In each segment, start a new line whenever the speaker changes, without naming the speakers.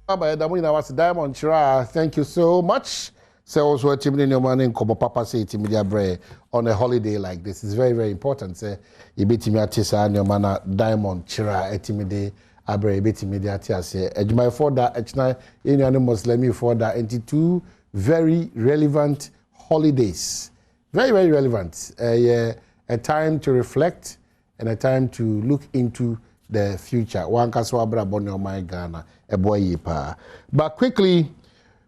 Diamond Chira, thank you so much. So also a team in your morning, Kobo Papa say to media bre on a holiday like this. It's very, very important. Say you beat me at your mana Diamond Chira etimide abre beat media say ejumai for that echna in your Muslim for that 22 very relevant holidays. Very, very relevant. A time to reflect and a time to look into the future. One kaswabra bonyo my Ghana, a boy yipa. But quickly,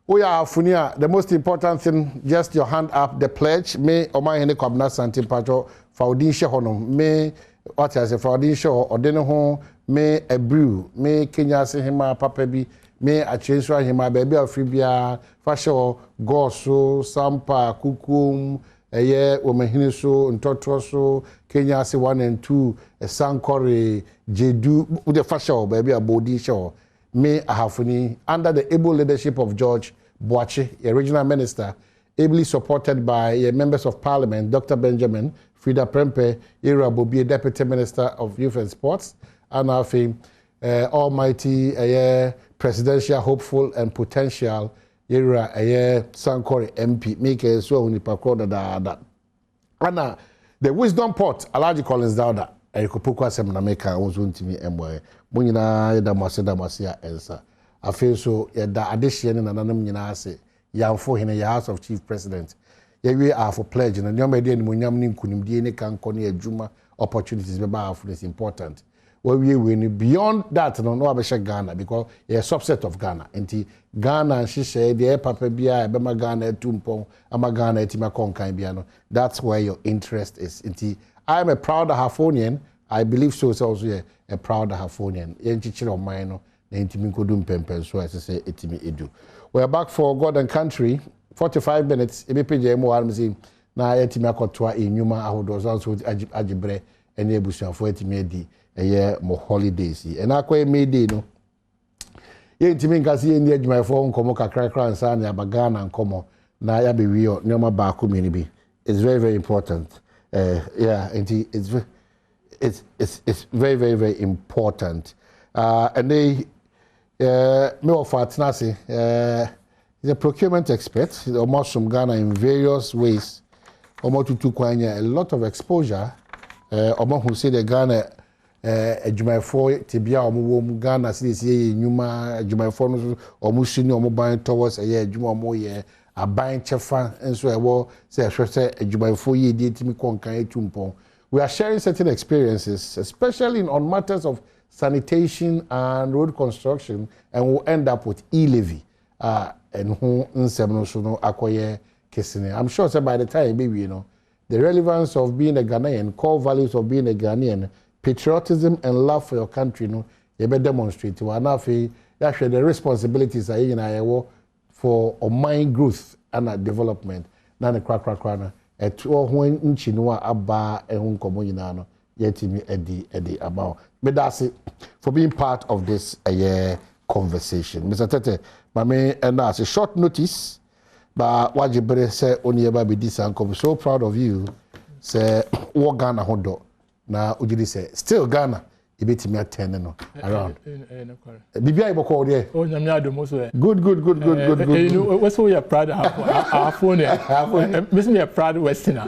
we are Funia. The most important thing, just your hand up. The pledge. May Omar Hene Kwabna Santi Pato Faudin Shehonum. May what I say Faudin Show or Denoho. May a brew. May Kenya Sehima Papebi. May a change hima baby of Fribia Fasho Goso Sampa Kukum. Eye Omehiniso Ntotroso Kenya se 1 and 2 Sankore Jedu with the fashion baby a body show me ahafuni under the able leadership of George Boache, a regional minister, ably supported by members of parliament Dr. Benjamin Frida Prempe, Ira Bobi, deputy minister of youth and sports, and our almighty presidential hopeful and potential Yera Sankore MP make a so nipa da ana the wisdom pot Alaji Collins Dauda ayikopoku asem na make wonso ntimi emboy mo nyina yeda mase ya ensa afi so yeda adehye ne nananam nyina ase yamfo hene ya House of Chief President yewe for pledge na nyoma de animonyam ne nkunimdie ne kanko ne adwuma opportunities be ba for is important. We beyond that no abesha Ghana because a subset of Ghana. Enti Ghana she said the papa bia be ma Ghana tumpon ama Ghana etima konkan bia no. That's where your interest is. Enti I am a proud Hafonian. I believe so is also a proud Hafonian. Enti chiro mine no na ntimi Badwam Mpensenpensemu as say etimi edu. We are back for God and Country. 45 minutes ebepje mo armzi na etimi akotwa enyuma ahodo so ajibre ene ebusuafo etimi edi mo holidays and akwa Mayday no ye ntimi nkase ye ni adwumayfo nkomo kakrakra nsa na abagana nkomo na ya be wi nyoma ba ko mi ni bi. It's very, very important. It's very, very, very important. And they me of Atnasi is a procurement expert, almost from Ghana in various ways. Almost to a lot of exposure. Almost who say the Ghana Jumai Tibia or Ghana CDC Numa Jumai almost senior or buying towards a year Juma more year a buying chefa and so I will say a Jumai 4 year did me conquer. We are sharing certain experiences, especially on matters of sanitation and road construction, and we'll end up with e-levy and who I'm sure so by the time maybe you know the relevance of being a Ghanaian, core values of being a Ghanaian, patriotism and love for your country, you know, you better demonstrate. The responsibilities are in for mind growth and development. Nana crack. At when Inchinua Abba and Uncomunano, yet me Eddie about. But that's it for being part of this conversation. Mr. Tete, my man, and that's a short notice. But what you better say only about this uncle. So proud of you. Say what Ghana hodo. Now Ujidi say still Ghana. You bet me at 10 no around. Bibia ibo call there.
Oh, Adom also.
Good.
You know, what's so you're proud of our phone? Miss me a proud Westerner.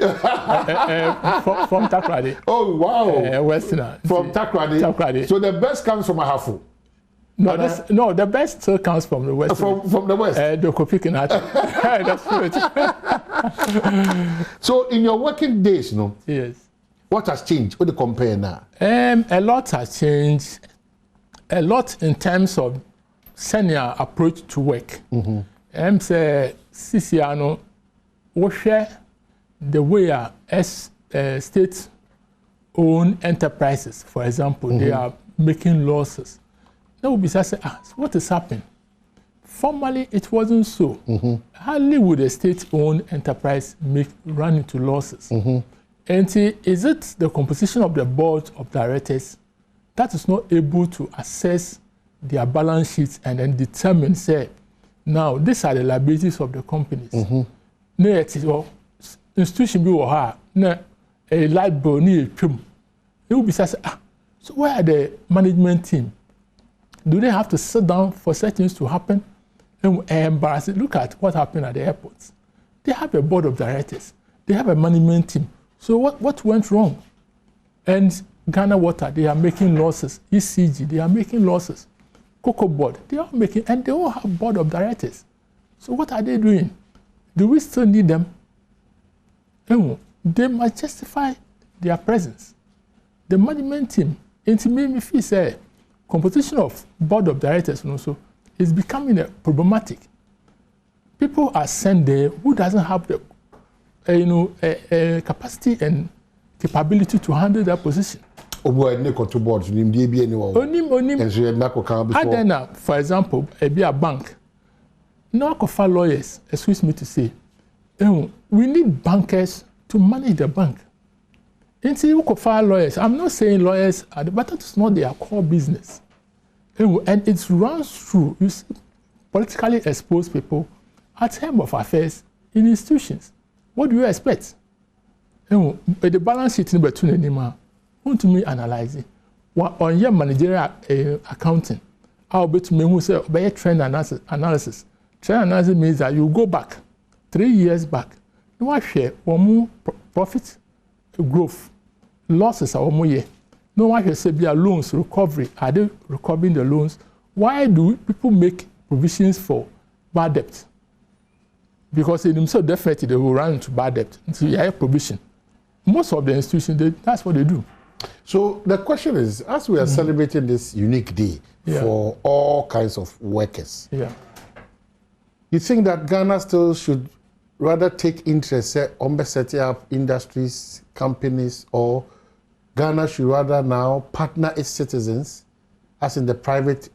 From Takrady.
Oh wow.
Westerner. From
Takrady. So the best comes from Ahafo.
No, the best still comes from the west.
From the west.
The Kopikinat. That's true. So
in your working days, no?
Yes.
What has changed? What do you compare now?
A lot has changed. A lot in terms of senior approach to work. Say Sisiano, we share the way as state-owned enterprises, for example, they are making losses. That would be say, what is happening? Formerly, it wasn't so. Hardly would a state-owned enterprise run into losses. And is it the composition of the board of directors that is not able to assess their balance sheets and then determine, say, now these are the liabilities of the companies. Institution be a light bill, it will be said, so where are the management team? Do they have to sit down for such things to happen? Embarrassing. Look at what happened at the airports. They have a board of directors. They have a management team. So what went wrong? And Ghana Water, they are making losses. ECG, they are making losses. Cocoa Board, they are making, and they all have board of directors. So what are they doing? Do we still need them? They must justify their presence. The management team, it made me feel say, composition of board of directors also is becoming problematic. People are sent there who doesn't have the capacity and capability to handle that position. For example, a bank. No for lawyers, excuse me to say, we need bankers to manage the bank. Lawyers, I'm not saying lawyers are but it's not their core business. And it runs through, you see, politically exposed people at time of affairs in institutions. What do you expect? The balance sheet in between anymore. Want to me analyze it. On your managerial accounting, I'll bet me who say by trend analysis. Trend analysis means that you go back 3 years back. No I share one more profit growth, losses are more year. No I say be a loans recovery. Are they recovering the loans? Why do people make provisions for bad debt? Because in themselves definitely they will run into bad debt. So you have provision. Most of the institutions, that's what they do.
So the question is, as we are celebrating this unique day for all kinds of workers, you think that Ghana still should rather take interest on setting up industries, companies, or Ghana should rather now partner its citizens, as in the private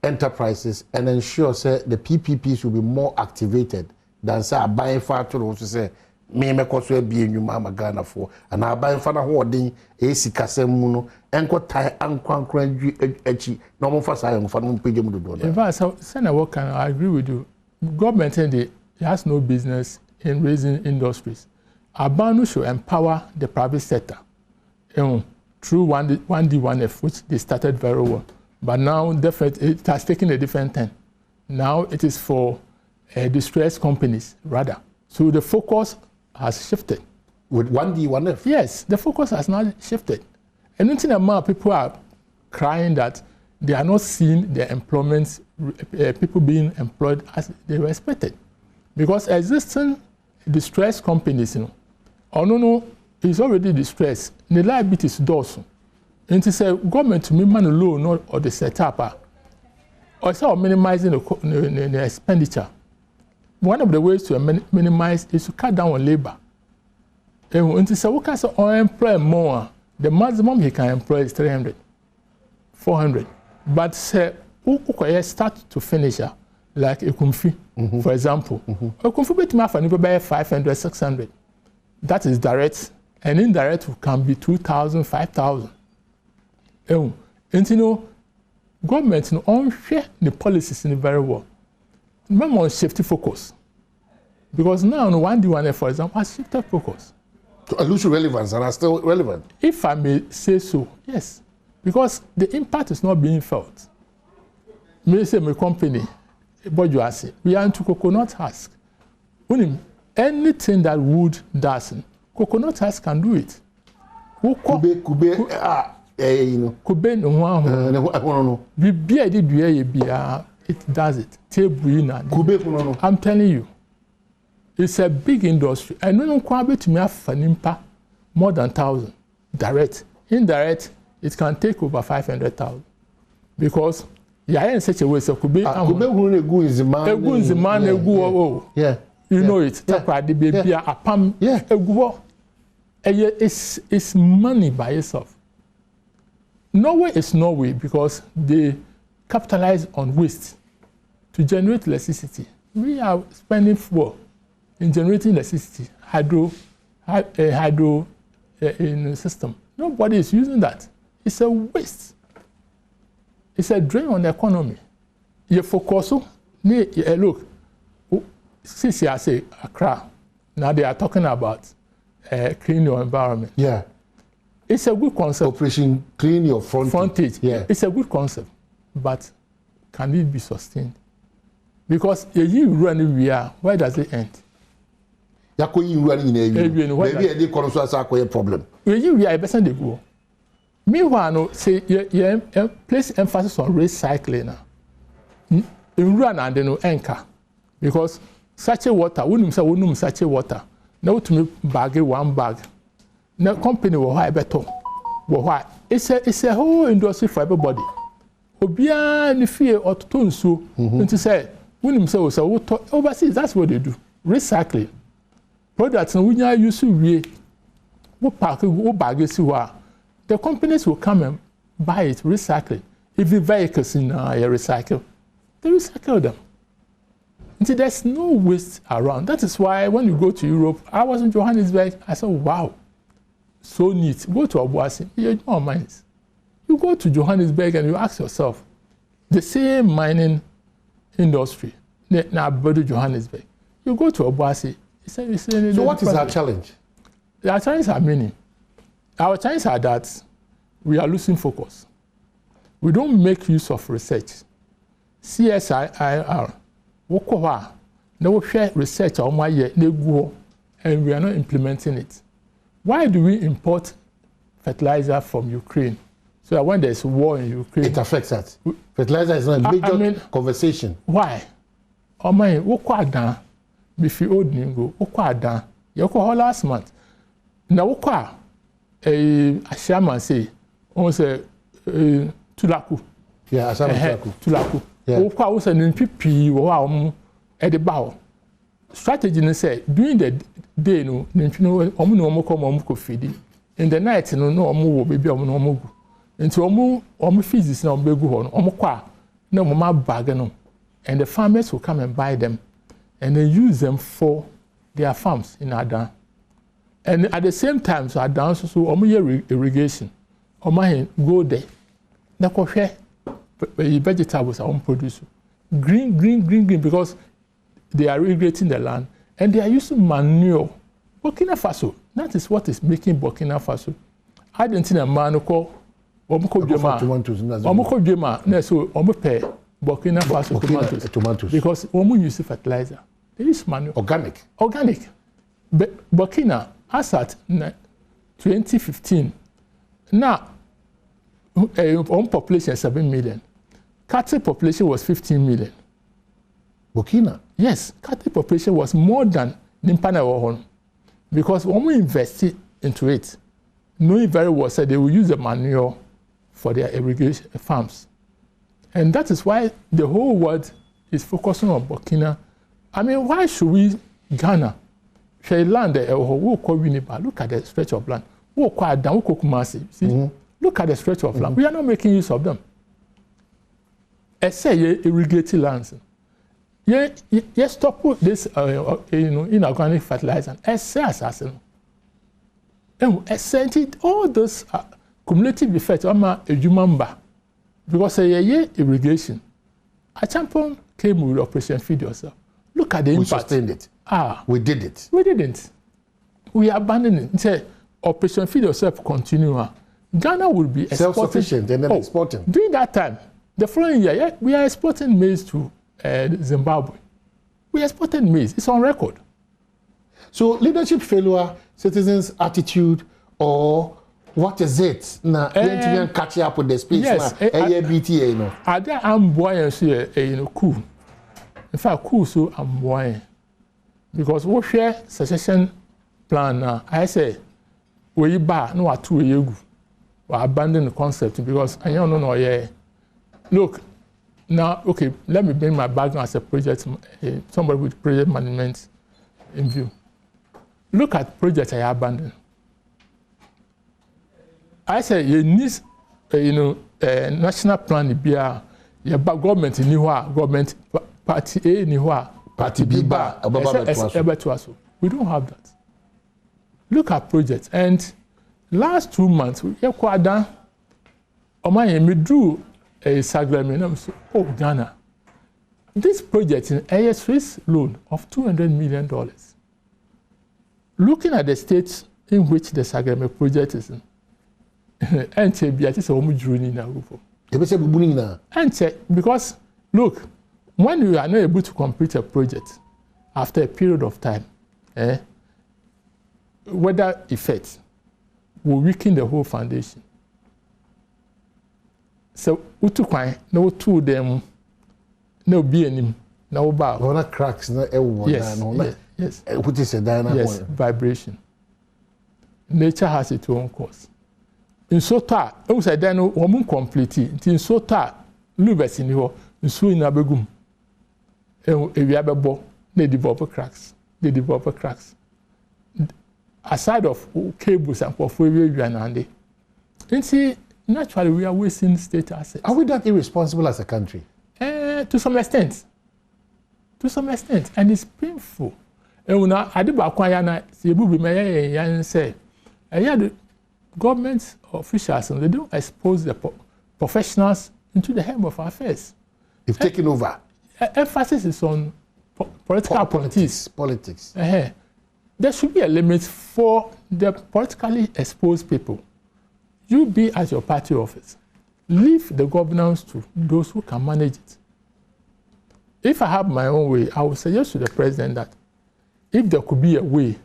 enterprises, and ensure the PPPs will be more activated than buying factory also say me so be new mama Ghana for and I buy for na holding AC kasem mu no enko tai ankwankran achi no mo fa say for no page mu do.
In fact, I agree with you. Government it has no business in raising industries. Abanu should empower the private sector through 1D1F, which they started very well. But now definitely it has taken a different turn. Now it is for distressed companies rather. So the focus has shifted.
With 1D1F?
Yes, the focus has now shifted. And until now people are crying that they are not seeing their employment, people being employed as they were expected. Because existing distressed companies, is already distressed. The liability is dorsal. And to say government to me man loan or the setup or so minimizing the expenditure. One of the ways to minimize is to cut down on labor. And to say we can employ more. The maximum he can employ is 300, 400. But say start to finish like a kumfi, for example. A kumfi bet me for by 500, 600. That is direct, and indirect can be 2,000, 5,000. And government on share the policies in very well. Remember on shifty focus. Because now on 1D1F, for example, has shifted focus.
To lose relevance and are still relevant.
If I may say so, yes. Because the impact is not being felt. Me say my company, Badwam, we are into coconut husk. Anything that wood does, coconut husk can do it. It does it. I'm telling you, it's a big industry. And no one to me have more than 1,000 direct. Indirect, it can take over 500,000 because in such a way so could be
yeah.
You know it. It's money by itself. Norway is Norway because they capitalize on waste to generate electricity. We are spending in generating electricity, hydro in the system. Nobody is using that. It's a waste. It's a drain on the economy. You focus on, look, since I say Accra, now they are talking about clean your environment.
Yeah.
It's a good concept.
Operation Clean Your Frontage.
Yeah. It's a good concept, but can it be sustained? Because a year run we are, where does it end?
Maybe a problem.
We are better they go. Meanwhile, no, say place emphasis on recycling. In run and then no anchor. Because such a water, wouldn't say such a water. No to me bag one bag. No company will hire better. Why? It's a whole industry for everybody. Obia ni fear or to tone so to say, wouldn't say so overseas, that's what they do. Recycling. Products no we use we park bags the companies will come and buy it, recycle. If the vehicles in recycle, they recycle them. And there's no waste around. That is why when you go to Europe, I was in Johannesburg, I said, wow, so neat. Go to Obuasi, you know mines. You go to Johannesburg and you ask yourself, the same mining industry, now Johannesburg. You go to Obuasi,
so what is our challenge?
Our challenges are many. Our challenges are that we are losing focus. We don't make use of research. CSIR, no share research on my year, and we are not implementing it. Why do we import fertilizer from Ukraine? So that when there's war in Ukraine,
it affects us. Fertilizer is not a major conversation.
Why? Oh my, Bifi old ningo, Okada, Yoko last month. Now, a shaman say, on say, Tulaku.
Yeah,
Tulaku. Oka was an NPP or at the bow. Strategy say, during the day, no, Omuko feeding. In the night, no, Omu, baby, Omu. Into Omu physics, no, Begu, Omukwa, no, Mama Bagano. And the farmers will come and buy them. And they use them for their farms in Adom. And at the same time, so Adom also irrigation. Go there. Now, vegetables are produced. Green, because they are irrigating the land. And they are using manure. Burkina Faso, that is what is making Burkina Faso. I didn't see a man called Omoko Jema. So, Burkina Faso tomatoes. Because Omu use fertilizer. They use manure.
Organic.
Burkina, as at 2015, now, population is 7 million. Cattle population was 15 million.
Burkina?
Yes, cattle population was more than Nimpana Wahon. Because when we invested into it, knowing very well said they will use the manure for their irrigation farms. And that is why the whole world is focusing on Burkina. I mean, why should we, Ghana, land, look at the stretch of land. Look at the stretch of land. We are not making use of them. I say irrigating lands. Yes, stop this inorganic fertilizer. I say assassin. And all those cumulative effects on my human. Because irrigation. A champion came with Operation Feed Yourself. Look at the impact.
We sustained it. We did it.
We didn't. We abandoned it. Say, Operation Feed Yourself continue. Ghana will be
self-sufficient and then exporting.
During that time, the following year, we are exporting maize to Zimbabwe. We exported maize. It's on record.
So leadership failure, citizens' attitude, or what is it? Now, catch up with the space.
Yes.
BTA, you know.
Are there coup? In fact, coup so I'm because we share secession plan now. I say we buy no 2 years. We abandon the concept because I don't know. Yeah, look now. Okay, let me bring my background as a project somebody with project management in view. Look at projects I abandoned. I say you need national plan be your government in government party A in party B bar. We don't have that. Look at projects and last 2 months we done. We drew a agreement. Oh Ghana, this project in a Swiss loan of $200 million. Looking at the states in which the agreement project is in, Ente bi ati se omu juru ni na go.
They be say bubu na.
Ente because look, when you are not able to complete a project after a period of time, weather effects will weaken the whole foundation. So utu kwan na utu dem na obi anim na oba.
No cracks na ewo na.
Yes.
What is a dynamo?
Yes, vibration. Nature has its own course. In sota, I say then woman complete. In sota, lubes in here, in so in abegum. If you have a ball, they develop cracks. They develop cracks. Aside of cables and portfolio and handy. And see, naturally we are wasting state assets.
Are we that irresponsible as a country?
To some extent. To some extent, and it's painful. And when I did back when see Bubi May and say, the government officials and they don't expose the professionals into the helm of affairs.
They've taken over.
Emphasis is on political politics. There should be a limit for the politically exposed people. You be at your party office. Leave the governance to those who can manage it. If I have my own way, I would suggest to the president that if there could be a way,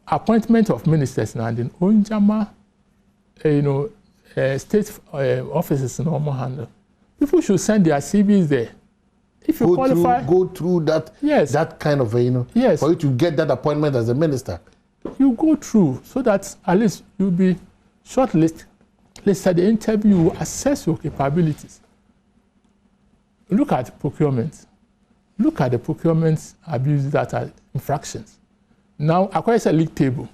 appointment of ministers and in Onjama, state offices in normal handle, people should send their CVs there. If you qualify,
go through that.
Yes.
That kind of yes. For you to get that appointment as a minister.
You go through so that at least you'll be shortlisted. Let's say the interview, assess your capabilities. Look at procurement. Look at the procurement abuses that are infractions. Now, across a league table,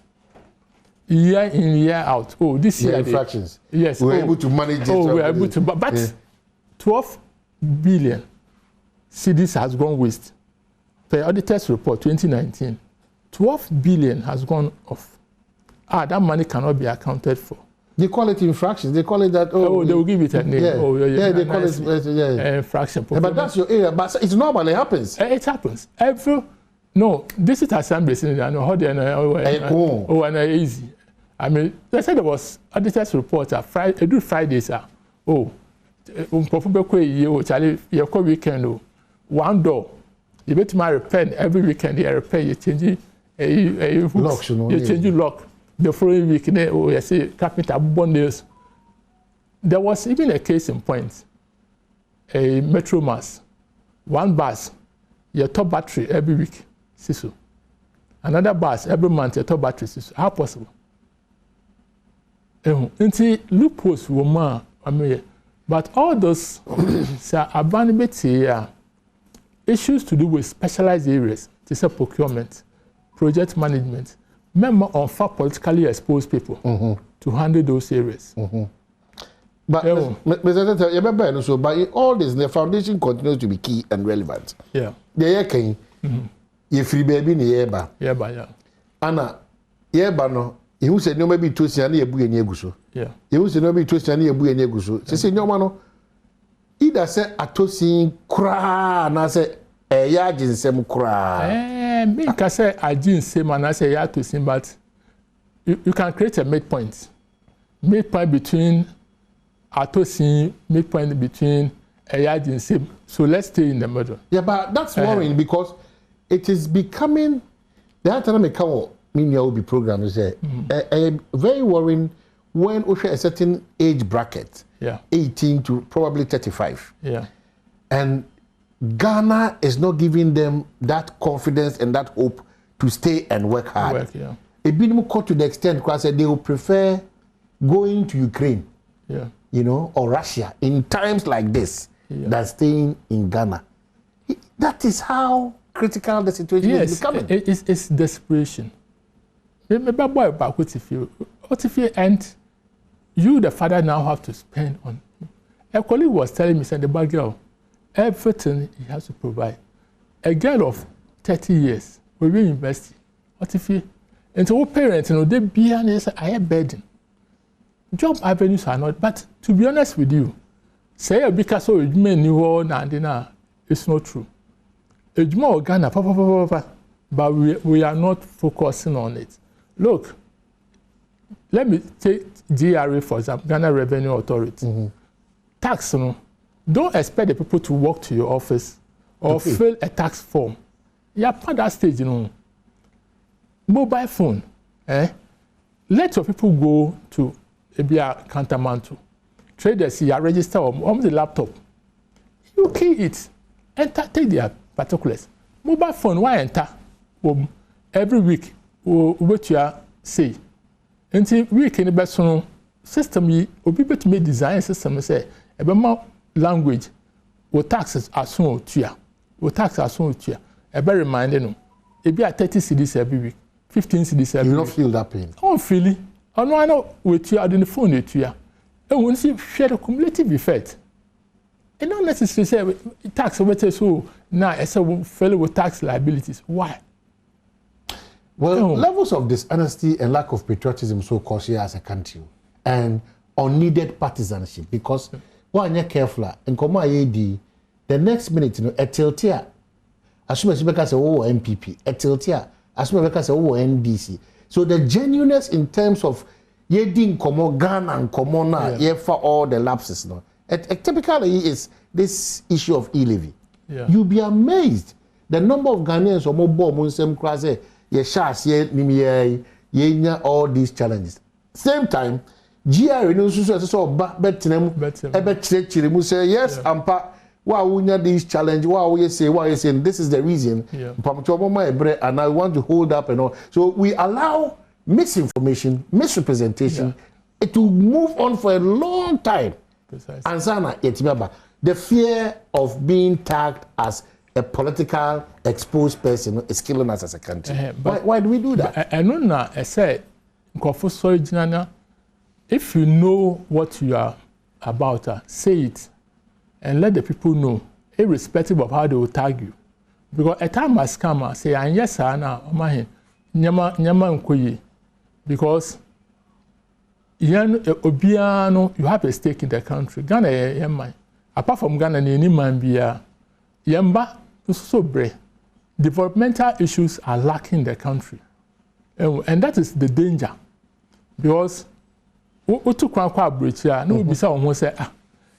year in, year out. Oh, this year.
Infractions.
Yes.
We were able to manage it.
Oh, we were able to. But 12 billion cedis has gone waste. Per auditor's report 2019, 12 billion has gone off. That money cannot be accounted for.
They call it infractions. They call it that.
Oh, they will give it a name.
Yeah, they call it
infraction.
But that's your area. But it's normal. It happens.
It happens. This is assembly. Easy. I mean, they said there was auditor's report. Every Fridays. Ampofo-Adjei, weekend. One door. You bet my repair every weekend. You repair. You change
locks.
You change lock. The following week, you see carpenter bundles. There was even a case in point. A metro mass, one bus, your top battery every week, sisu. Another bus every month, your top battery, sisu. How possible? Until loopholes were more, but all those issues to do with specialized areas, this is procurement, project management. Member on far politically exposed people to handle those areas.
But Mr. By all this, the foundation continues to be key and relevant.
Yeah.
The year came, you free baby in the yeba.
Yeah.
Anna, yeba no, you said no maybe 2 years and yebu and yeguso.
Yeah.
You said no maybe 2 years and yebu and yeguso. She said no mano. Either say atosin kra na say yajin sem kra.
Me can say I didn't say man, I say yeah to sim, but you can create a midpoint. Midpoint between Atosin, midpoint between Ayadin sim. So let's stay in the middle.
Yeah, but that's worrying because it is becoming the economic will be program is very worrying when we share a certain age bracket.
Yeah.
18 to probably 35.
Yeah.
And Ghana is not giving them that confidence and that hope to stay and work hard. A bit more to the extent because they will prefer going to Ukraine, or Russia in times like this than staying in Ghana. That is how critical the situation is becoming.
It's desperation. What if you and you, the father, now have to spend on? A colleague was telling me, said the bad girl, everything he has to provide. A girl of 30 years will be university. What if you? And so parents, they be and they say, I have burden. Job avenues are not, but to be honest with you, say because so it's not true. Ghana, but we are not focusing on it. Look, let me GRA, for example, Ghana Revenue Authority, tax, don't expect the people to walk to your office or fill a tax form. You're at that stage, Mobile phone, let your people go to a countermantle. Traders, you register on the laptop. You key it, enter, take their particulars. Mobile phone, why enter? Every week, what you say. Until week in the best system, you will be able to make design system say, a language, what taxes are soon to you. What taxes are soon to you. A very reminder, it be at 30 CDs every week, 15 CDs every week.
You don't feel that pain?
Oh, feel it. I know with you, I didn't phone it to you. And once you share the cumulative effect, and not necessarily say tax over so now I say fellow with tax liabilities. Why?
Well, levels of dishonesty and lack of patriotism so cause here as a country, and unneeded partisanship, because when you're careful and come the next minute, a tiltia, as soon as you say, oh, MPP, a tiltia, as soon as you say, oh, NDC. So the genuineness in terms of ye didn't come Ghana and come on ye for all the lapses. No, typically is this issue of e-levy. Yeah. You'll be amazed the number of Ghanaians or more bomb same class ye shas ye all these challenges. Same time, GRA no so betinem say yes, ampa wow these challenge wow you say this is the reason and I want to hold up and all. So we allow misinformation, misrepresentation to move on for a long time. Precisely. And Sana, the fear of being tagged as a political exposed person is killing us as a country. Why do we do that?
I know now, I said, if you know what you are about, say it and let the people know, irrespective of how they will tag you. Because a time has come, say, and yes, now, because you have a stake in the country. Ghana, apart from Ghana, any man be Yamba so brave. Developmental issues are lacking in the country, and that is the danger. Because we took one bridge here, no, we almost say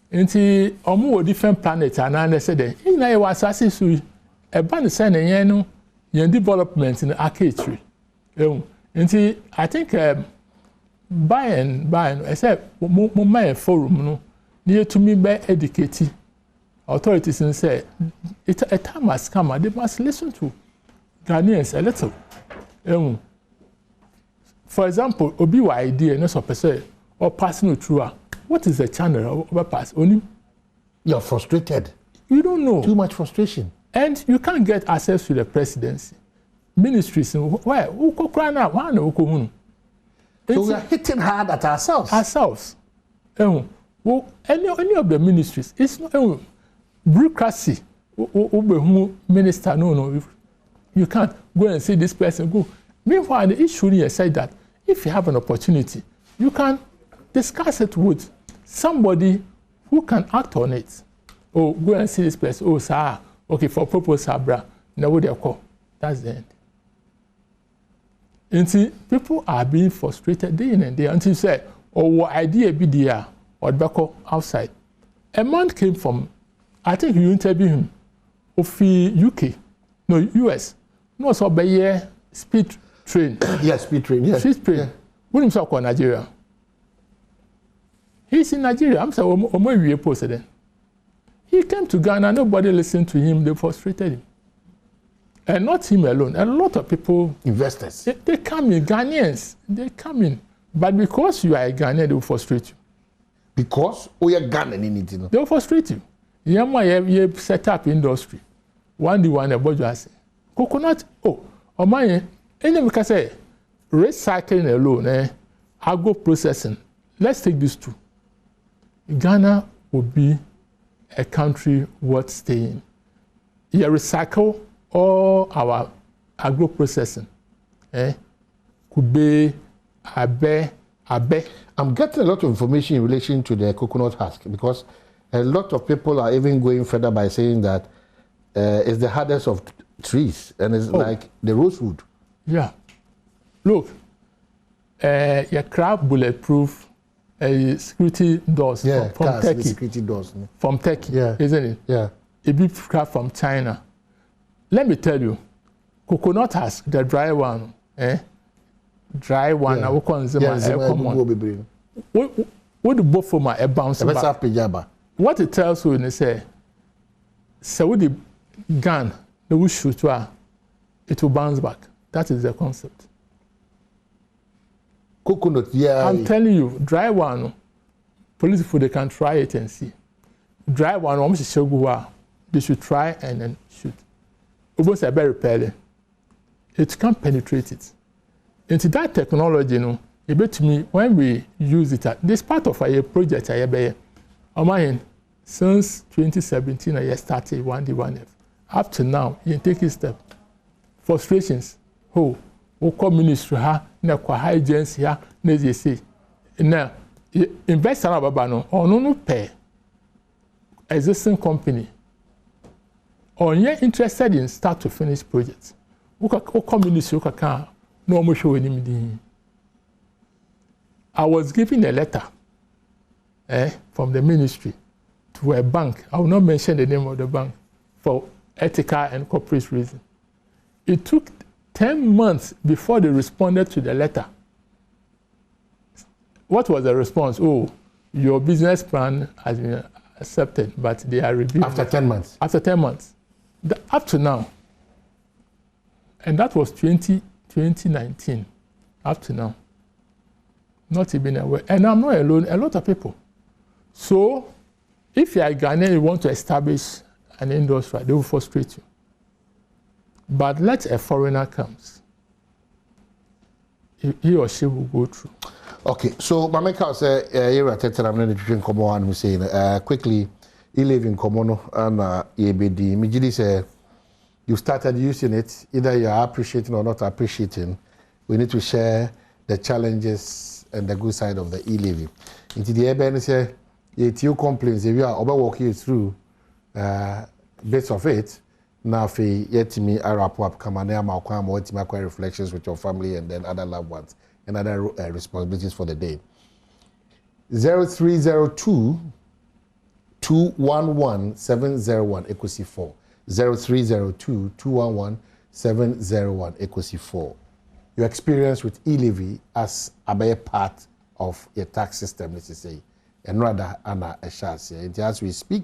into almost different planets, and I said, in I was assessing a band saying, development in the arcade. And I think by and I said, my forum near to me by educating authorities and say, a time has come, they must listen to Ghanaians a little. For example, Obiwa idea, no so per se, or passing through. What is the channel of pass? Only
you're frustrated.
You don't know.
Too much frustration.
And you can't get access to the presidency. Ministries, where? So
we are hitting hard at ourselves.
Well, any of the ministries, it's not bureaucracy. Minister, no, you can't go and see this person go. Meanwhile, the issue here said that if you have an opportunity, you can discuss it with somebody who can act on it. Oh, go and see this person. Oh, sir, okay, for proposal, bra. Now what they call. That's the end. And see, people are being frustrated day in and day until you say, oh, what idea be there or back outside. A man came from, I think you interviewed him, of UK, no, US, no, so by year speed train.
Yes, speed train, yes.
Speed train. Yeah. When himself called Nigeria. He's in Nigeria. I'm saying, he came to Ghana, nobody listened to him, they frustrated him. And not him alone. A lot of people,
investors,
they come in, Ghanaians, they come in. But because you are a Ghanaian, they will frustrate you.
Because we are Ghanaian in it,
they will frustrate you. You set up industry. One about you say, coconut, or my, and can say, recycling alone, agro processing. Let's take these two. Ghana will be a country worth staying. You recycle all our agro processing, could be abe.
I'm getting a lot of information in relation to the coconut husk because a lot of people are even going further by saying that it's the hardest of trees and it's like the rosewood.
Yeah. Look, your crab bulletproof security doors from
cars,
Turkey.
Security doors.
From Turkey, isn't it?
Yeah.
A big craft from China. Let me tell you, coconut has the dry one, dry one. I will call them what the both for my bounce back. What it tells you is so with the gun, the will shoot it will bounce back. That is the concept.
Coconut, yeah.
I'm telling you, dry one, police food they can try it and see. Dry one, almost they should try and then shoot. Almost a very repelling. It can penetrate it. Into that technology, you know, a bit to me when we use it. This part of a project I have since 2017 I started 1D1F. Up to now, you take a step. Frustrations. Oh, ministry ha na kwa high agency ha na they say. Now, investor ababano or no pay existing company. Or you're interested in start to finish projects. Ministry no more show any. I was given a letter from the ministry to a bank. I will not mention the name of the bank for ethical and corporate reasons. It took 10 months before they responded to the letter. What was the response? Oh, your business plan has been accepted, but they are reviewing.
After 10 months?
After 10 months. Up to now. And that was 2019. Up to now. Not even aware. And I'm not alone, a lot of people. So, if you are Ghanaian, you want to establish an industry, they will frustrate you. But let a foreigner comes. He or she will go through.
Okay, so Mameka said, you're at the I'm not drinking Komo and we say quickly, you live in Komono and EBD. Mijidi say you started using it, either you are appreciating or not appreciating. We need to share the challenges and the good side of the e-living. Into the EBN say, you complaints, if you are walking through bits of it, now for yet me a wrap up come and my reflections with your family and then other loved ones and other responsibilities for the day. 0302 211 701 equals 4. 0302 211 701 equals 4. Your experience with e-levy as a part of your tax system, let's say, and rather Anna Eshas. As we speak,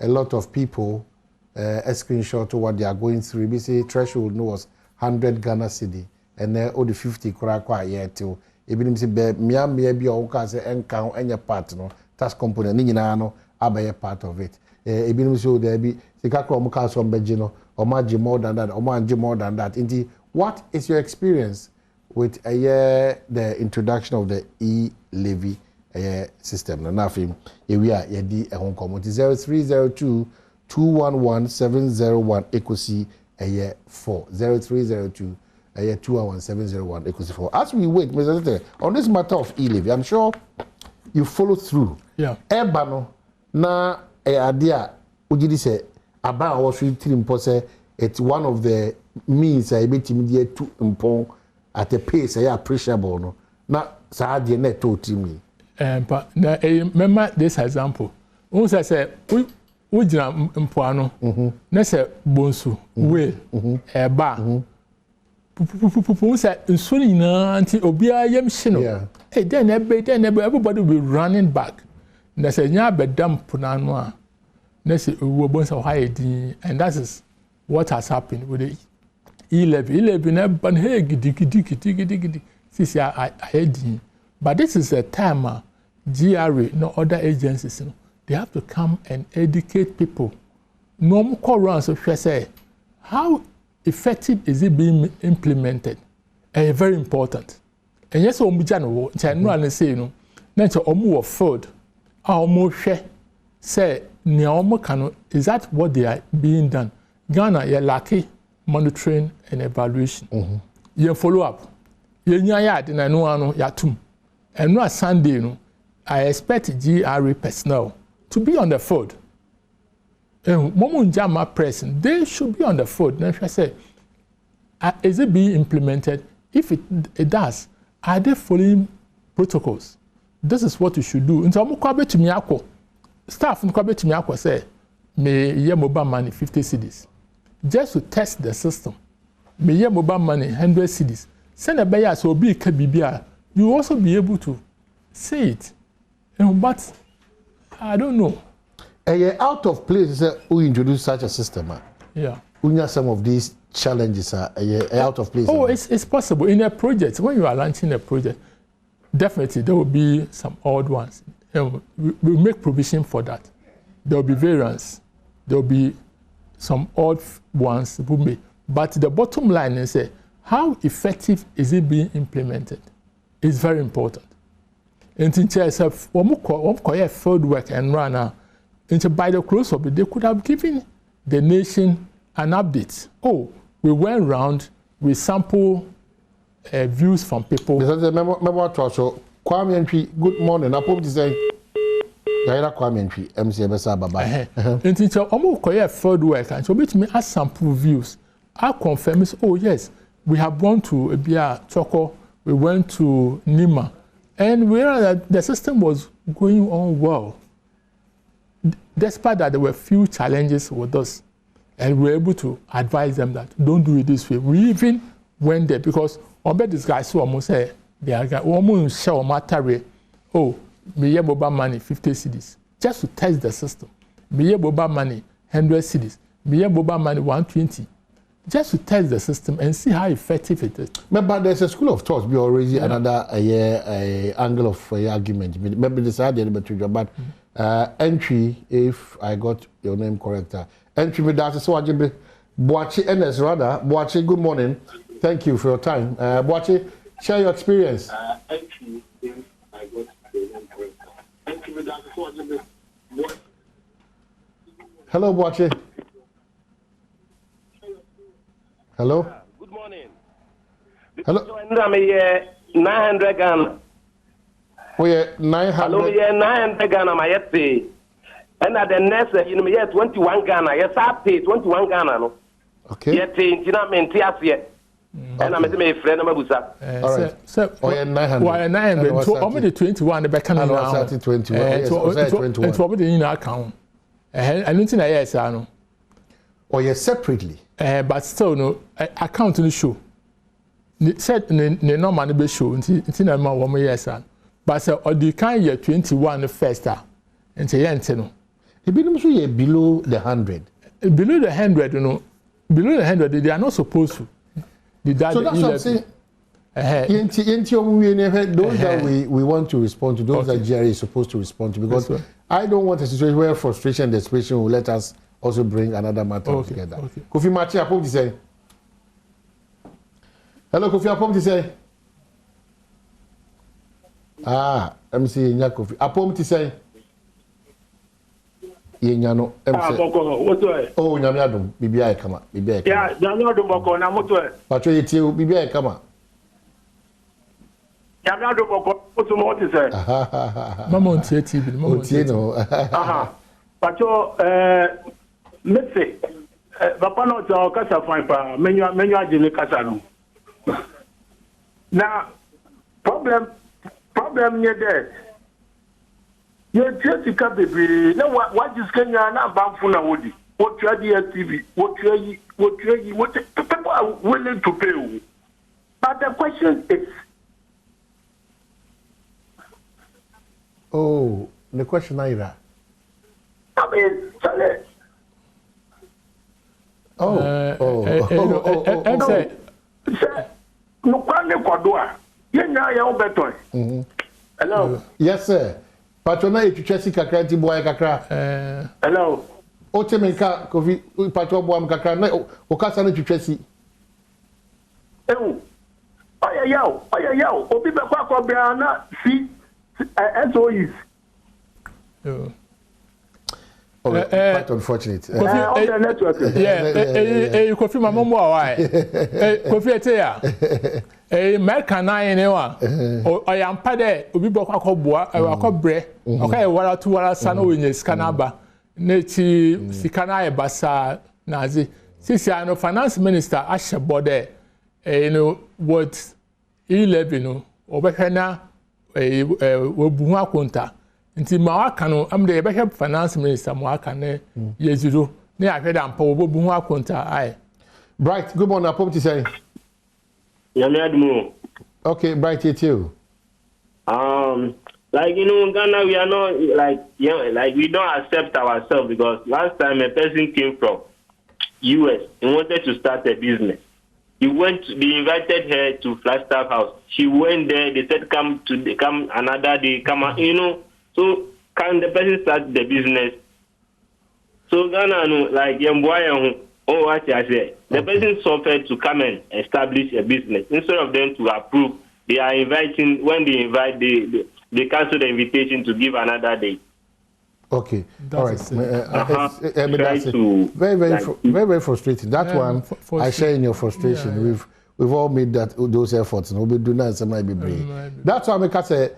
a lot of people a screenshot of what they are going through. We say threshold was 100 Ghana cedi, and then all the 50 kwa year till. Even say be or say encounter any part no tax component ni nyina no abaye part of it. Even so there be the kakro muka so mbegino or maji more than that or manji more than that. Indeed, what is your experience with the introduction of the e-levy system? Now, we are yedi a home community 0302 211 701 equals 4. 0302 211 701 equals 4. As we wait, Mr. Tete, on this matter of e-levy, I'm sure you follow through.
Yeah.
Ebano na idea ujidi say aba was say it's one of the means I bet immediate to impon at a pace appreciable no. Na sa ade na to me.
But remember this example. Who say we jina mpoano na say bonsu we eba pupu say nso nyina anti obia yam hye no then everybody will be running back na say nya bedam punano a na say we bonsu high din, and that is what has happened with the e-levy na ban hey gidi sisi I din. But this is a time GRA no other agencies, you know, they have to come and educate people. No more around so say how effective is it being implemented? Very important. And yes, no say you know, nature omu food, omu say is that what they are being done? Ghana you're lucky monitoring and evaluation. You follow up. You nyaya de na no ano yatum. And no Sunday no. I expect GRA personnel to be on the field. And Momunjama pressing, they should be on the field. Now, I say, is it being implemented? If it does, are they following protocols? this is what you should do. Nti omo kwa betumi akọ. Staff nkwa betumi akọ say me ye mobile money 50 cedis. Just to test the system. Me ye mobile money 100 cedis. Send a buyer so be ka bibia. You also be able to say it. But I don't know.
Out of place who introduce such a system.
Yeah.
Unya some of these challenges are out of place.
Oh, it's possible. In a project, when you are launching a project, definitely there will be some odd ones. We make provision for that. There will be variants. There will be some odd ones. But the bottom line is how effective is it being implemented? It's very important. And in terms of field work and run now, by the close of it, they could have given the nation an update. Oh, we went around, we sample views from people.
Remember to also Kwame Ntwi, good morning. I hope to say Yaira Kwame Ntwi, MC Besa Baba.
And in terms of field work, and so let me ask sample views. I confirm, oh yes, we have gone to Ebia Choko, we went to Nima, and we realized that the system was going on well. Despite that, there were few challenges with us, and we were able to advise them that don't do it this way. We even went there because this guy saw almost say they are almost show matter. Oh, me mobile money 50 cedis just to test the system. Me mobile money 100 cedis. Me mobile money 120. Just to test the system and see how effective it is.
But there's a school of thought. We already another angle of argument. Maybe this idea, but entry, if I got your name correct, entry with that. So Adjei Boachi NS rather. Boachi, good morning. Thank you for your time. Boachi, share your experience. Entry, if I got your name correct. Entry with that. So Adjei. Hello, Boachi. Hello.
Good morning.
Hello.
900 Ghana.
Oh yeah, 900.
Hello, yeah, 900 Ghana. My pay. And at the next, 21 Ghana. Yes, I pay 21 Ghana. No.
Okay.
Yeah, and I'm a friend of Mabusa.
All right. So, oh yeah, 900.
Why 900? So only the 21 the back now.
21. Yes, 21.
It's probably in our account. I don't think yes, I know.
Oh yeah, separately.
But still, no account to the show. Said no normal be show. It's in a man 1 year, son. But so or the kind year 21 the first and say no.
It be below the 100.
Below the 100, you know. Below the 100, they are not supposed to. So
that's what I'm saying. Those that we want to respond to, those that Jerry is supposed to respond to, because I don't want a situation where frustration and desperation will let us also bring another matter together. Kofi Machi, I hope to say. Hello, Kofi, I hope to say. Let me see, Kofi. I hope to say. Yenyano, oh, Nyamiadum, BBI come up, BBI.
Yeah, Nyamiadum Boko, Namoto.
But you BBI come up.
Nyamiadum Boko, what's the more to say?
Mamma, TV,
but you, Missy, Bapano, Casa Fine, menu Adjei Casano. Now, problem near that. You're just a couple of no, what is Kenya and Bamfuna Woody? What you are TV, what people are willing to pay. But the question is.
Oh, the question either.
I mean, Charlie. Hello.
Yes, sir. Patrona etuchesi kakra ti boy kakra.
Hello.
O temenka Kofi patro boam kakra na o kasa na etuchesi.
Oya yaw. Obi be kwa kwa bia na si SOEs.
Quite unfortunate.
On the network.
Kofi mama mo why. Kofi etia. American na ne wa. O ya mpa de obi bo kwa boa, akọbre. Okay, wara tu wara sa na onye sika na ba. Na ti sika na e basa na azi. Sisi ano finance minister ahye bode. What 11 no. Obehwe na wobu akonta nti ma aka no am de be finance minister mo aka ne yezuro ne ahwede ampa wobu akonta ai
Bright, good morning. Apom to say.
Adom.
Okay, Bright, it's you.
Like Ghana, we are not like we don't accept ourselves because last time a person came from US and wanted to start a business. They invited her to Flagstaff House. She went there. They said come another day. Come so can the person start the business? So Ghana, like what I said, the person suffered to come and establish a business instead of them to approve. They are inviting. When they invite, they cancel the invitation to give another day.
Okay,
that's
all right. Very frustrating. That one, I share in your frustration.
Yeah.
We've all made those efforts, and we'll be doing that. Might be brave. That's why I say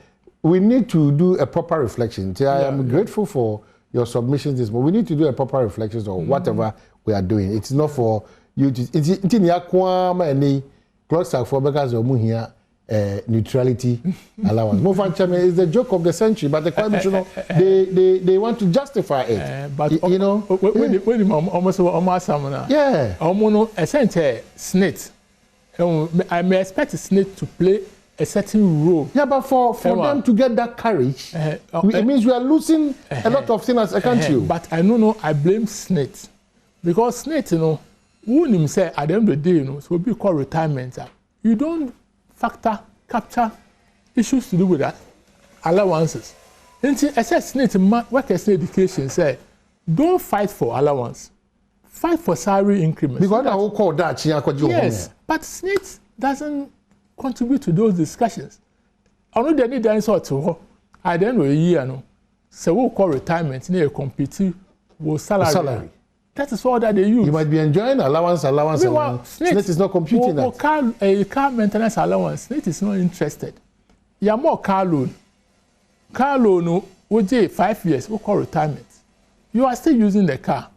we need to do a proper reflection. I am grateful for your submissions this morning. We need to do a proper reflection on whatever we are doing. It's not for you to. It's any clocks for because of here. Neutrality allowance. It's the joke of the century, but the commission they want to justify it.
But when almost
yeah,
essentially snake. I may expect a snake to play a certain role.
Yeah, but for them to get that courage, it means we are losing a lot of things as a country.
But I I blame snakes because snakes, who say at the end of the day, so we call retirement. You don't capture issues to do with that allowances. And I said, snake workers education say, don't fight for allowance, fight for salary increments.
Because I will call that.
Yes, but snakes doesn't contribute to those discussions. I know they need answer to at the end of the year, so we'll call retirement near compete with salary. That is all that they use.
You might be enjoying allowance. SNIT is not computing that.
A car maintenance allowance, SNIT is not interested. You are more car loan. Car loan, OJ, 5 years, we call retirement. You are still using the car.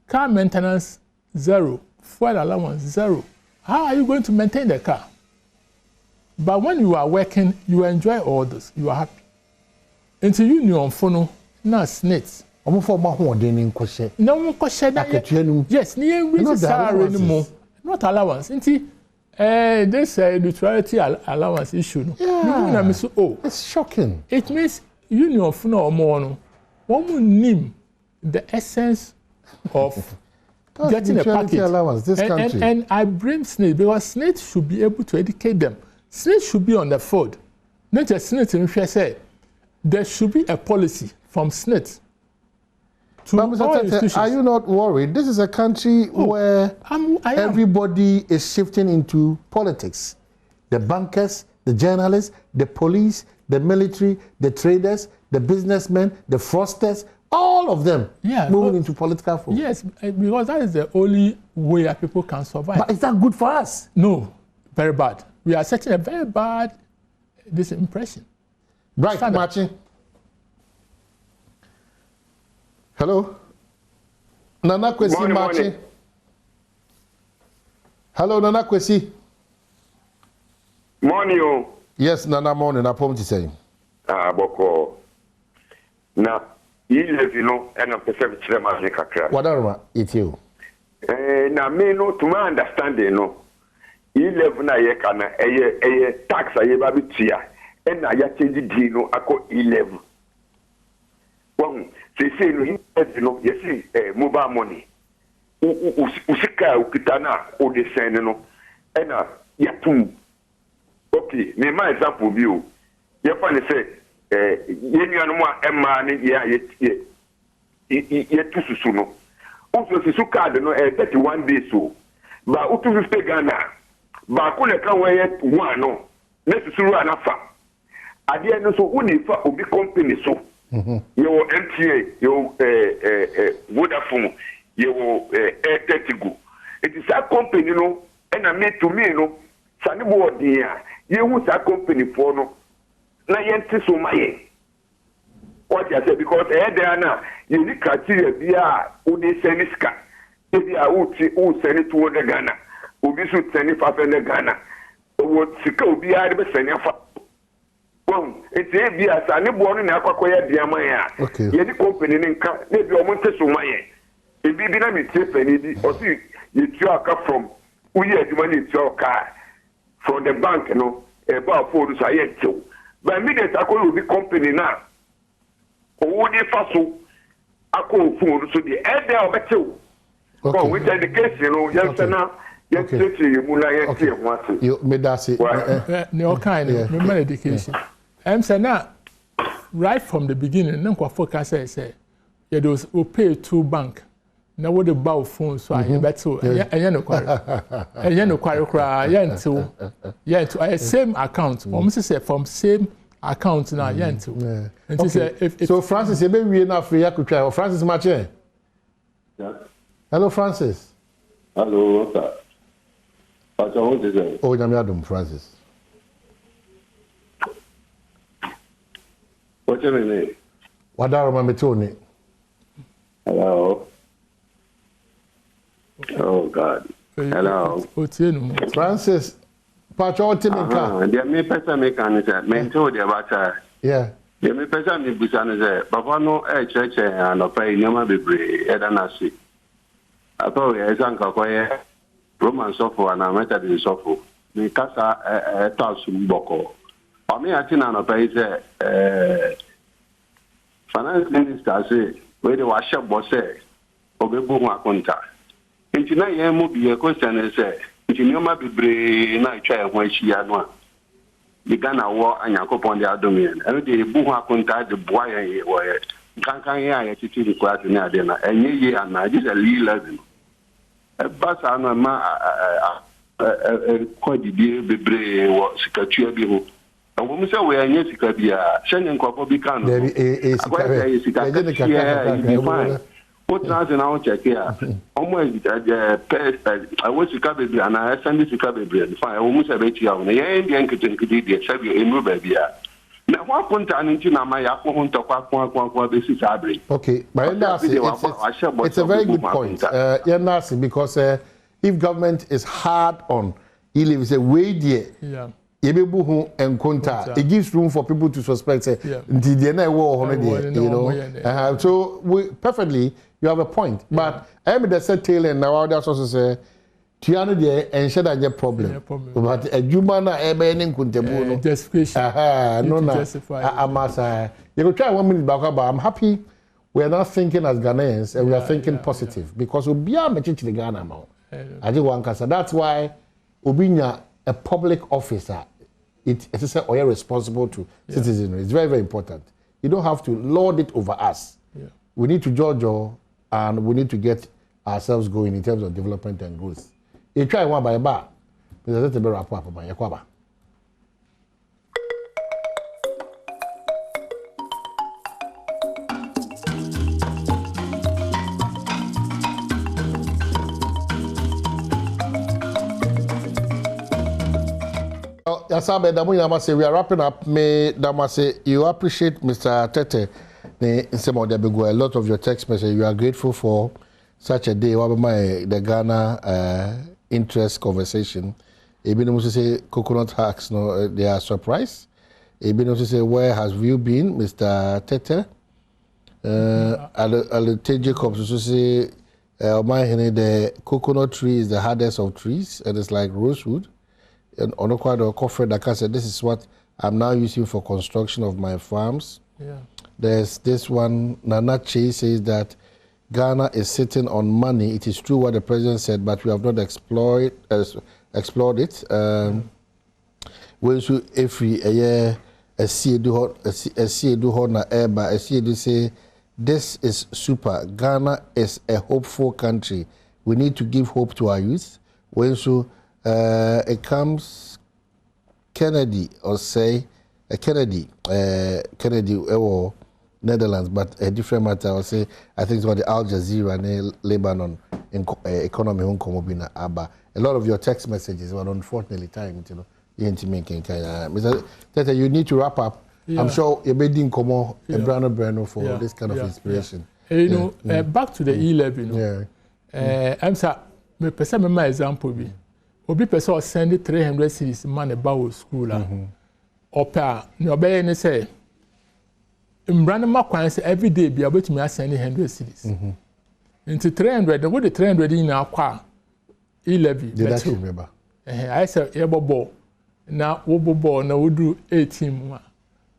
Car maintenance, 0. Fuel allowance, 0. How are you going to maintain the car? But when you are working, you enjoy all this. You are happy. Until you know on phone, now SNIT.
No question.
Yes, not allowance. This neutrality allowance issue.
Yeah. It's shocking.
It means union for no more. One will name the essence of getting a package.
Allowance, this country.
And I blame SNIT because SNIT should be able to educate them. SNIT should be on the fold. Not just SNIT in say there should be a policy from SNIT.
Are you not worried? This is a country where everybody is shifting into politics. The bankers, the journalists, the police, the military, the traders, the businessmen, the fraudsters, all of them moving into political form.
Yes, because that is the only way that people can survive.
But is that good for us?
No, very bad. We are setting a very bad impression.
Right, Martin. Hello? Nana Kwesi Martin. Hello, Nana Kwesi.
Morning.
Yes, Nana morning. Apom to say.
Boko. Na, you and I'm perceiving Chilema Kakra.
Whatever, it's you.
Na, me no, to my understanding, no. 11 na yekana, a tax a yebabitia, and I change dino, I call 11. One. They say no, you see, mobile money. Usika ukitana o de send no. Ena yatum. Okay, me my example view. You find say yenu anu emma ni ya ye tususu no. Uso sisu card no 31 days so. Ba utu 50 Ghana. Ba ko le kan we 1 no. Na susuru anafa. Ade no so uni fa obi company so. Your MTA, your Vodafone, your Airtel. It is a company, and I made to me, Sunny board here. You want a company for no. Na yenti so my. What I said because Diana, you need criteria via Udi Seniska. If you are who send it to the Ghana, who be should send it for the Ghana. What Sika will be out of the Well, it's a beer, and a born in Aquacoya Diamaya.
Okay.
Any company in car, maybe a Montesumaya. If you didn't meet Tiffany, or see, you talk from we had money to your car from the bank, about 4 to say so. But immediately, I will be company now. Or the fossil, I call food to the end of the two. Oh, which education, yes, now. Yes,
you made that say
no kind of education. I'm saying now, right from the beginning, no focus say, yeah, those who pay to bank. Now what about phones? So I bet so. I know quite same account. Almost say from same account now.
So Francis, you be enough for you to try. Francis Mache. Hello, Francis.
Hello, sir.
Oh, Adom, Francis.
What's your name?
What are you Tony?
Hello. Oh, God. Hello.
Francis, Pacho Timinka.
The me person make an answer. Mentor the batter.
Yeah.
The me person me busan is Papa no church and a pay no be brave. Edanasi. I thought we had some Kakoya. Roman software and Methodist software. The Casa Tasum Boko. For me, I think I'm a finance minister say, where the washer boss say, Obebuma Conta. And tonight, I will be a question and say, if you know be brave, I try when she had one. The Ghana war and Yakopon the Adomian. And the Buma Conta, the boy, or Kankan, I teach you the class in Adena, and ye and I did a little lesson. But I know quite the dear Bebre or Sikatua Biho. A woman said, we are near Sikabia, Shannon Copobican. There is a what does an out check here? Almost I was Sikabi and I send it to Sikabi and fire almost a bit young. The Indian could did the Sabio in Rubabia. Now, what point I need to know my Apple to Quack this is Abri.
Okay, but it's a very good point. Yeah, Nasi, because if government is hard on, he lives a way there. Yeah. It gives room for people to suspect, say, so we perfectly, you have a point. But I mean, the set tail and now that's also say, Tiano de and shed a problem. But a Jumana Ebening Kuntebuno. You will try 1 minute back, but I'm happy we are not thinking as Ghanaians and we are thinking positive because we'll be a message to the Ghana now. I think one can. That's why Obinya, a public officer, it is a responsible to citizenry. It's very, very important. You don't have to lord it over us. Yeah. We need to judge and we need to get ourselves going in terms of development and growth. You try one by a bar. There's a better rapport by Yakwaba. Yasabe Damuyamase, we are wrapping up. May Damase, you appreciate Mr. Tete in some of the big a lot of your text messages. You are grateful for such a day. The Ghana interest conversation. Even also say coconut hacks, no, they are surprised. Even also say, where have you been, Mr. Tete? Alete Jacobs also say, the coconut tree is the hardest of trees, and it's like rosewood. And Onokwado Kofred Daka said, this is what I'm now using for construction of my farms. Yeah. There's this one, Nana Che says that Ghana is sitting on money. It is true what the president said, but we have not explored it. When you every year a see do na eba a see do say this is super. Ghana is a hopeful country. We need to give hope to our youth. When you it comes Kennedy or say Kennedy or Netherlands, but a different matter. I'll say I think it's about the Al Jazeera and Lebanon in economy. A lot of your text messages were unfortunately timed. Mr. Tete, you need to wrap up. Yeah. I'm sure you're being Komo and Brano for this kind of inspiration.
Yeah. Back to the E11. I'm sorry. Me person my example be. Obi person send 300 cities man about school. opa no obey ne say mbrane makwan say every day bia betumi asend 100 cedis into 300 what the 300 in akwa 11
deduction remember
I say yebobo na wobobo na wodu 18 mu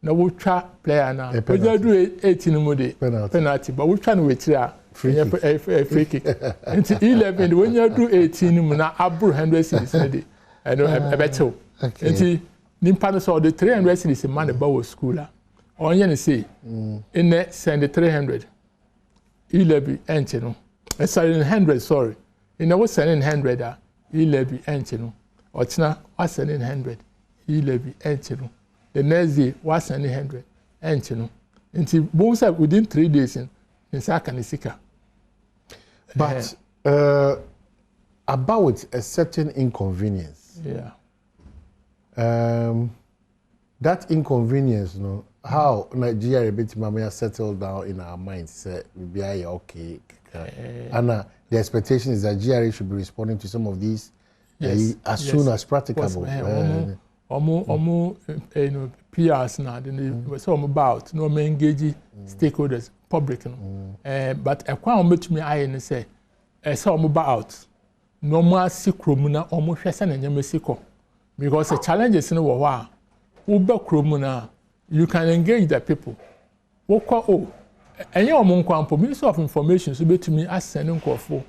na wotwa player na we do 18 mu de penalty but wotwa no wetira free kick into 11 when you do 18 mu na abru 100 cedis na de I know a better into nimpa no so the 300 cedis man ba wo school a onye ne say in the send 300 11 enche no selling 100 sorry in the selling 100 a 11 enche no ochina was selling 100 11 enche no the next day was selling 100 enche no until both within 3 days in saka ne sika
but about a certain inconvenience that inconvenience no how Nigeria bit mama settled down in our minds say we are okay and the expectation is that GRA should be responding to some of these as soon as practicable.
You know, PRs now, then some about no engage stakeholders, public. But a quite much me I say, some about no more sikromuna almost and yamesiko because the challenges in the war, Uber kromuna, you can engage the people. And your monk Minister of Information so be to me as sending call for.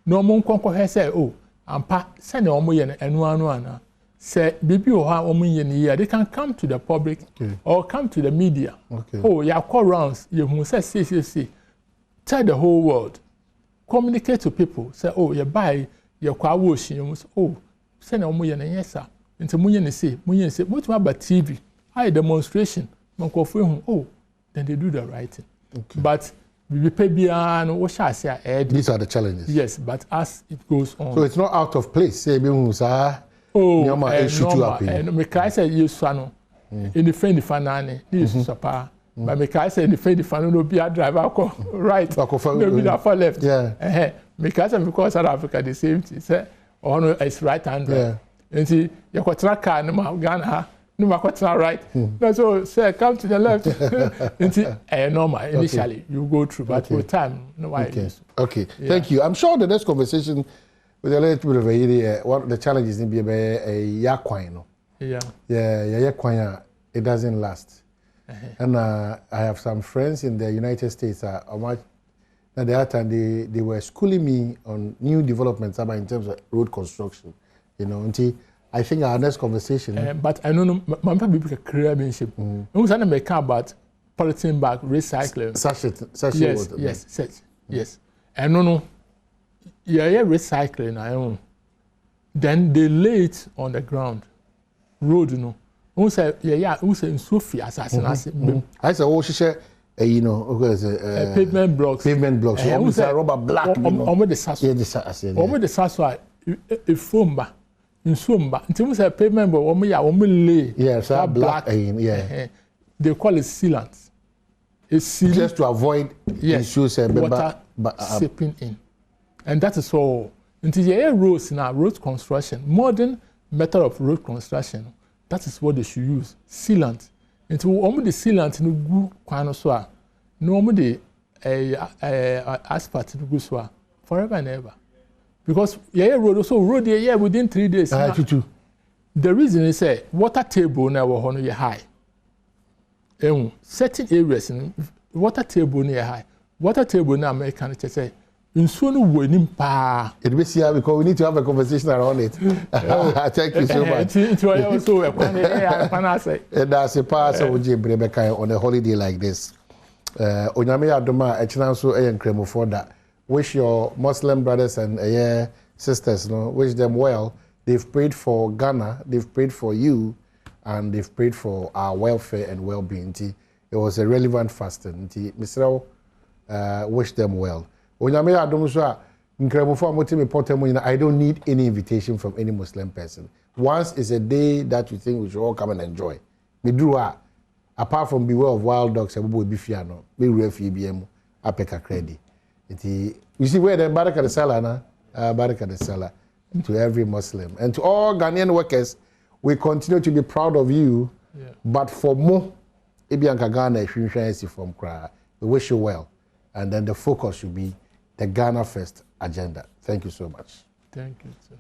No monk has said, oh, Ampa send omo and one say baby or how year they can come to the public or come to the media. Oh, you call rounds, you must say, tell the whole world, communicate to people, say, oh, you buy your car wash, you must send omo and yes, sir. Into Munyan say, what about TV? I demonstration, then they do the right thing. But we pay beyond what shall I say?
These are the challenges.
Yes, but as it goes on.
So it's not out of place. Say,
me can say you son in the friend fanane, this support. But me can say the friend fan no be a driver right. Maybe that for left.
Yeah.
Me can say because South Africa the same thing. Say no it's right hand.
Yeah.
And see you got car no Ghana. No matter right. No, so say come to the left. Normal initially you go through, but with time, no why.
Okay. Thank you. I'm sure the next conversation with a little bit of one of the challenges in be a yakwain. Yakwain. It doesn't last. And I have some friends in the United States. At the time they were schooling me on new developments about in terms of road construction. You know, until I think our next conversation.
But I know my family be a career manship. We say make about polythene bag recycling. Sachet. Yes. I know. Recycling. I own. Then they lay it on the ground, road. You know. We say we say in Sophia assassin.
I say she say you know
pavement blocks.
Pavement blocks. We say rubber black.
Almost the sasso. Almost the sasso. A foam bar. In Sumba, until we say pavement, but when lay,
black,
they call it sealant. It's
just to avoid
water seeping in, and that is all. Until you roads now, road construction, modern method of road construction, that is what they should use sealant. Until only the sealant no good quanoswa, no only the asphalt no good forever and ever. Because road also road within 3 days. The reason is water table now is high. Certain areas water table near high. Water table now American say in soon winning pa.
It be here because we need to have a conversation around it. Thank you so much. And that's a pass of Rebecca on a holiday like this. Onyame Adoma echina so enkremo for that. Wish your Muslim brothers and sisters, wish them well. They've prayed for Ghana, they've prayed for you, and they've prayed for our welfare and well-being. It was a relevant fasting. Mr. Wish them well. I don't need any invitation from any Muslim person. Once is a day that you think we should all come and enjoy. Apart from beware of wild dogs, credit. You see where the Baraka de Salah, Baraka de Salah, to every Muslim and to all Ghanaian workers we continue to be proud of you.
Yeah.
But for more, Ibianka Ghana from Kra, we wish you well. And then the focus should be the Ghana First agenda. Thank you so much.
Thank you, sir.